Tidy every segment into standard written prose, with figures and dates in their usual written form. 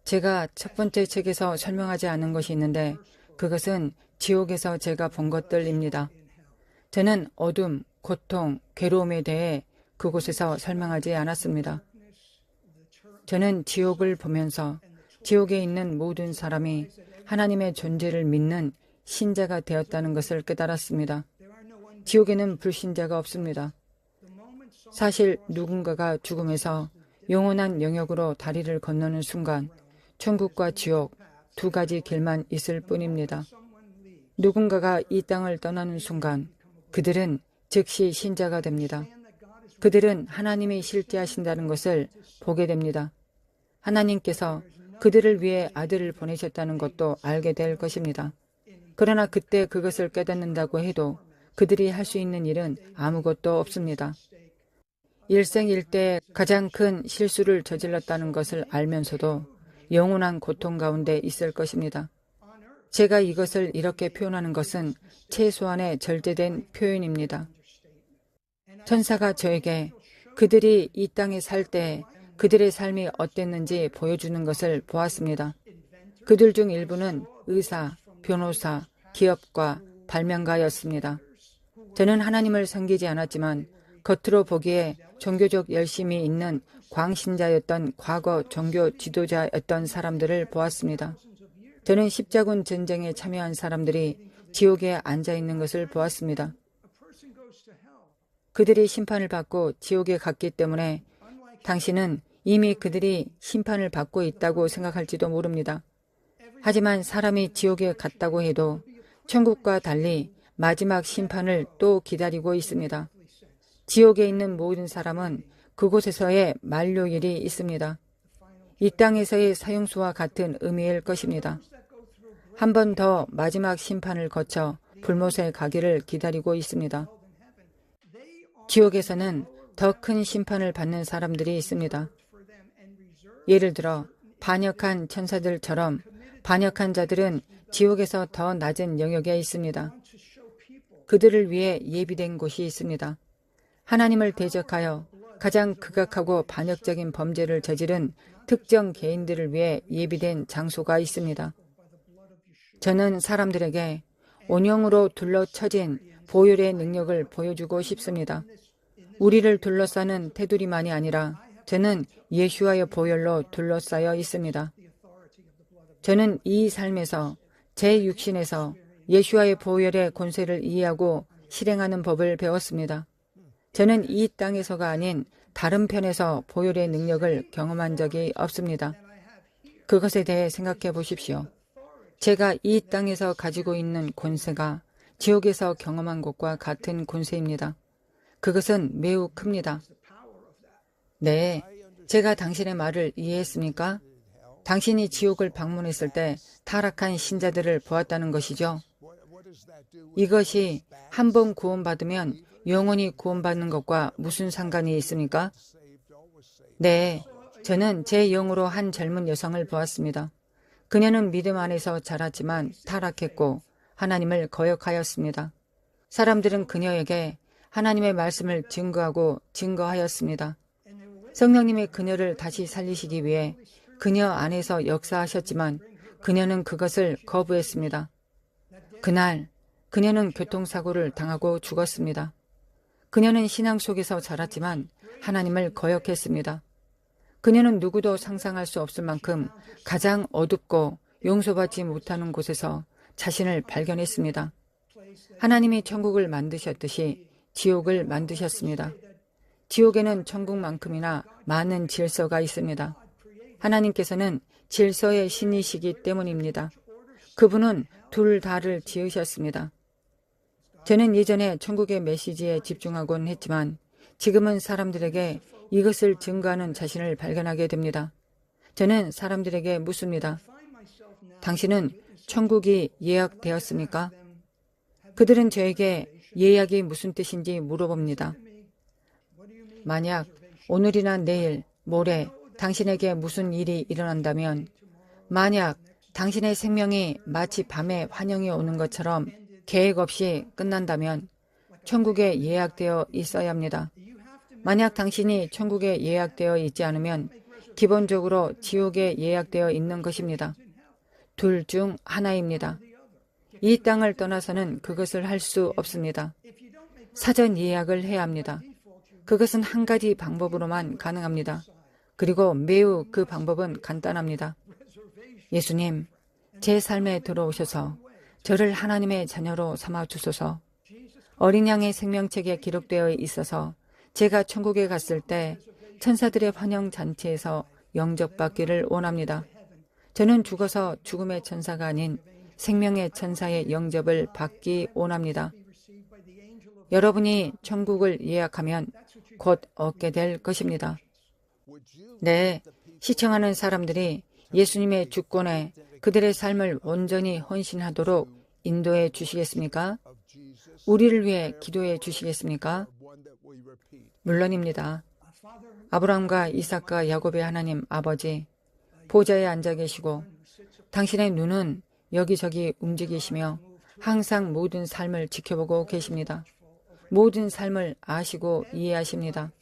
제가 첫 번째 책에서 설명하지 않은 것이 있는데 그것은 지옥에서 제가 본 것들입니다. 저는 어둠, 고통, 괴로움에 대해 그곳에서 설명하지 않았습니다. 저는 지옥을 보면서 지옥에 있는 모든 사람이 하나님의 존재를 믿는 신자가 되었다는 것을 깨달았습니다. 지옥에는 불신자가 없습니다. 사실 누군가가 죽음에서 영원한 영역으로 다리를 건너는 순간 천국과 지옥 두 가지 길만 있을 뿐입니다. 누군가가 이 땅을 떠나는 순간 그들은 즉시 신자가 됩니다. 그들은 하나님이 실제하신다는 것을 보게 됩니다. 하나님께서 그들을 위해 아들을 보내셨다는 것도 알게 될 것입니다. 그러나 그때 그것을 깨닫는다고 해도 그들이 할 수 있는 일은 아무것도 없습니다. 일생일대 가장 큰 실수를 저질렀다는 것을 알면서도 영원한 고통 가운데 있을 것입니다. 제가 이것을 이렇게 표현하는 것은 최소한의 절제된 표현입니다. 천사가 저에게 그들이 이 땅에 살 때 그들의 삶이 어땠는지 보여주는 것을 보았습니다. 그들 중 일부는 의사, 변호사, 기업가, 발명가였습니다. 저는 하나님을 섬기지 않았지만 겉으로 보기에 종교적 열심이 있는 광신자였던 과거 종교 지도자였던 사람들을 보았습니다. 저는 십자군 전쟁에 참여한 사람들이 지옥에 앉아 있는 것을 보았습니다. 그들이 심판을 받고 지옥에 갔기 때문에 당신은 이미 그들이 심판을 받고 있다고 생각할지도 모릅니다. 하지만 사람이 지옥에 갔다고 해도 천국과 달리 마지막 심판을 또 기다리고 있습니다. 지옥에 있는 모든 사람은 그곳에서의 만료일이 있습니다. 이 땅에서의 사형수와 같은 의미일 것입니다. 한 번 더 마지막 심판을 거쳐 불못에 가기를 기다리고 있습니다. 지옥에서는 더 큰 심판을 받는 사람들이 있습니다. 예를 들어 반역한 천사들처럼 반역한 자들은 지옥에서 더 낮은 영역에 있습니다. 그들을 위해 예비된 곳이 있습니다. 하나님을 대적하여 가장 극악하고 반역적인 범죄를 저지른 특정 개인들을 위해 예비된 장소가 있습니다. 저는 사람들에게 온영으로 둘러쳐진 보혈의 능력을 보여주고 싶습니다. 우리를 둘러싸는 테두리만이 아니라 저는 예수와의 보혈로 둘러싸여 있습니다. 저는 이 삶에서 제 육신에서 예수와의 보혈의 권세를 이해하고 실행하는 법을 배웠습니다. 저는 이 땅에서가 아닌 다른 편에서 보혈의 능력을 경험한 적이 없습니다. 그것에 대해 생각해 보십시오. 제가 이 땅에서 가지고 있는 권세가 지옥에서 경험한 것과 같은 권세입니다. 그것은 매우 큽니다. 네, 제가 당신의 말을 이해했습니까? 당신이 지옥을 방문했을 때 타락한 신자들을 보았다는 것이죠. 이것이 한 번 구원받으면 영원히 구원받는 것과 무슨 상관이 있습니까? 네, 저는 제 영으로 한 젊은 여성을 보았습니다. 그녀는 믿음 안에서 자랐지만 타락했고 하나님을 거역하였습니다. 사람들은 그녀에게 하나님의 말씀을 증거하였습니다. 성령님이 그녀를 다시 살리시기 위해 그녀 안에서 역사하셨지만 그녀는 그것을 거부했습니다. 그날 그녀는 교통사고를 당하고 죽었습니다. 그녀는 신앙 속에서 자랐지만 하나님을 거역했습니다. 그녀는 누구도 상상할 수 없을 만큼 가장 어둡고 용서받지 못하는 곳에서 자신을 발견했습니다. 하나님이 천국을 만드셨듯이 지옥을 만드셨습니다. 지옥에는 천국만큼이나 많은 질서가 있습니다. 하나님께서는 질서의 신이시기 때문입니다. 그분은 둘 다를 지으셨습니다. 저는 예전에 천국의 메시지에 집중하곤 했지만 지금은 사람들에게 이것을 증거하는 자신을 발견하게 됩니다. 저는 사람들에게 묻습니다. 당신은 천국이 예약되었습니까? 그들은 저에게 예약이 무슨 뜻인지 물어봅니다. 만약 오늘이나 내일, 모레 당신에게 무슨 일이 일어난다면, 만약 당신의 생명이 마치 밤에 환영이 오는 것처럼 계획 없이 끝난다면 천국에 예약되어 있어야 합니다. 만약 당신이 천국에 예약되어 있지 않으면 기본적으로 지옥에 예약되어 있는 것입니다. 둘 중 하나입니다. 이 땅을 떠나서는 그것을 할 수 없습니다. 사전 예약을 해야 합니다. 그것은 한 가지 방법으로만 가능합니다. 그리고 매우 그 방법은 간단합니다. 예수님, 제 삶에 들어오셔서 저를 하나님의 자녀로 삼아 주소서. 어린 양의 생명책에 기록되어 있어서 제가 천국에 갔을 때 천사들의 환영 잔치에서 영접받기를 원합니다. 저는 죽어서 죽음의 천사가 아닌 생명의 천사의 영접을 받기 원합니다. 여러분이 천국을 예약하면 곧 얻게 될 것입니다. 네, 시청하는 사람들이 예수님의 주권에 그들의 삶을 온전히 헌신하도록 인도해 주시겠습니까? 우리를 위해 기도해 주시겠습니까? 물론입니다. 아브라함과 이삭과 야곱의 하나님 아버지, 보좌에 앉아 계시고 당신의 눈은 여기저기 움직이시며 항상 모든 삶을 지켜보고 계십니다. 모든 삶을 아시고 이해하십니다.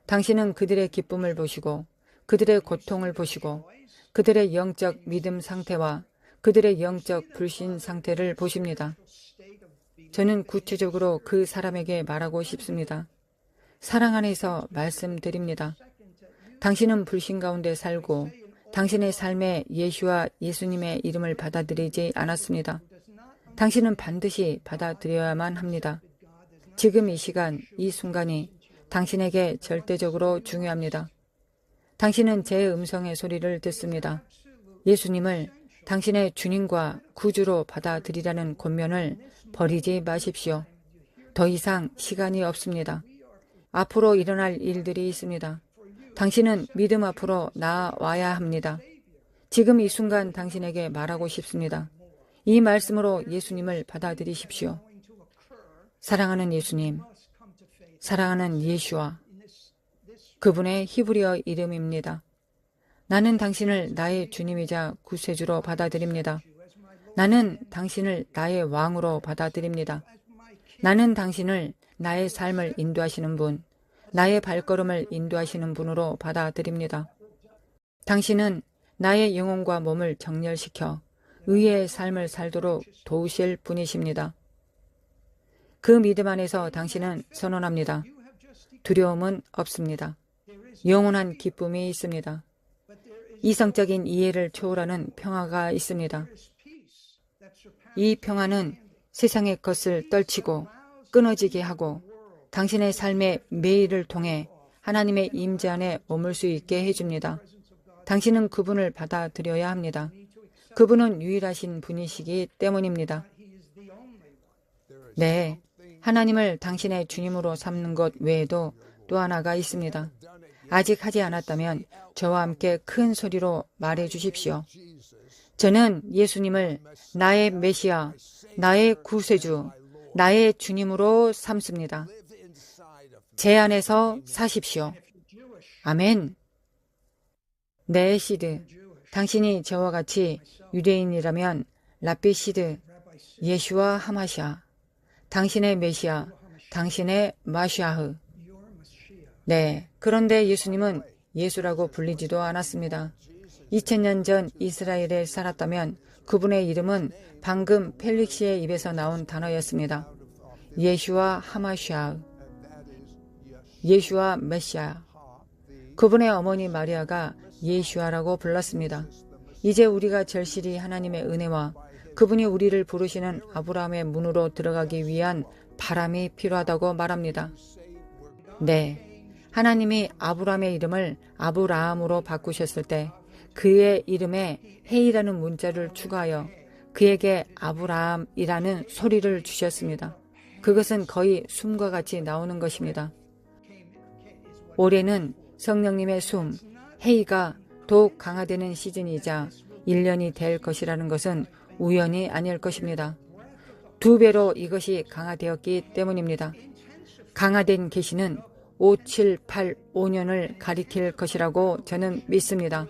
당신은 그들의 기쁨을 보시고 그들의 고통을 보시고 그들의 영적 믿음 상태와 그들의 영적 불신 상태를 보십니다. 저는 구체적으로 그 사람에게 말하고 싶습니다. 사랑 안에서 말씀드립니다. 당신은 불신 가운데 살고 당신의 삶에 예수와 예수님의 이름을 받아들이지 않았습니다. 당신은 반드시 받아들여야만 합니다. 지금 이 시간, 이 순간이 당신에게 절대적으로 중요합니다. 당신은 제 음성의 소리를 듣습니다. 예수님을 당신의 주님과 구주로 받아들이라는 권면을 버리지 마십시오. 더 이상 시간이 없습니다. 앞으로 일어날 일들이 있습니다. 당신은 믿음 앞으로 나아와야 합니다. 지금 이 순간 당신에게 말하고 싶습니다. 이 말씀으로 예수님을 받아들이십시오. 사랑하는 예수님, 사랑하는 예수와 그분의 히브리어 이름입니다. 나는 당신을 나의 주님이자 구세주로 받아들입니다. 나는 당신을 나의 왕으로 받아들입니다. 나는 당신을 나의 삶을 인도하시는 분, 나의 발걸음을 인도하시는 분으로 받아들입니다. 당신은 나의 영혼과 몸을 정렬시켜 의의 삶을 살도록 도우실 분이십니다. 그 믿음 안에서 당신은 선언합니다. 두려움은 없습니다. 영원한 기쁨이 있습니다. 이성적인 이해를 초월하는 평화가 있습니다. 이 평화는 세상의 것을 떨치고 끊어지게 하고 당신의 삶의 매일을 통해 하나님의 임재 안에 머물 수 있게 해줍니다. 당신은 그분을 받아들여야 합니다. 그분은 유일하신 분이시기 때문입니다. 네, 하나님을 당신의 주님으로 삼는 것 외에도 또 하나가 있습니다. 아직 하지 않았다면 저와 함께 큰 소리로 말해 주십시오. 저는 예수님을 나의 메시아, 나의 구세주, 나의 주님으로 삼습니다. 제 안에서 사십시오. 아멘. 네, 시드. 당신이 저와 같이 유대인이라면 라삐 시드, 예슈와 하마샤, 당신의 메시아, 당신의 마샤흐. 네, 그런데 예수님은 예수라고 불리지도 않았습니다. 2000년 전 이스라엘에 살았다면 그분의 이름은 방금 펠릭시의 입에서 나온 단어였습니다. 예슈와 하마샤, 예슈와 메시아. 그분의 어머니 마리아가 예슈아라고 불렀습니다. 이제 우리가 절실히 하나님의 은혜와 그분이 우리를 부르시는 아브라함의 문으로 들어가기 위한 바람이 필요하다고 말합니다. 네, 하나님이 아브라함의 이름을 아브라함으로 바꾸셨을 때 그의 이름에 헤이라는 문자를 추가하여 그에게 아브라함이라는 소리를 주셨습니다. 그것은 거의 숨과 같이 나오는 것입니다. 올해는 성령님의 숨, 헤이가 더욱 강화되는 시즌이자 1년이 될 것이라는 것은 우연이 아닐 것입니다. 2배로 이것이 강화되었기 때문입니다. 강화된 계시는 5, 7, 8, 5년을 가리킬 것이라고 저는 믿습니다.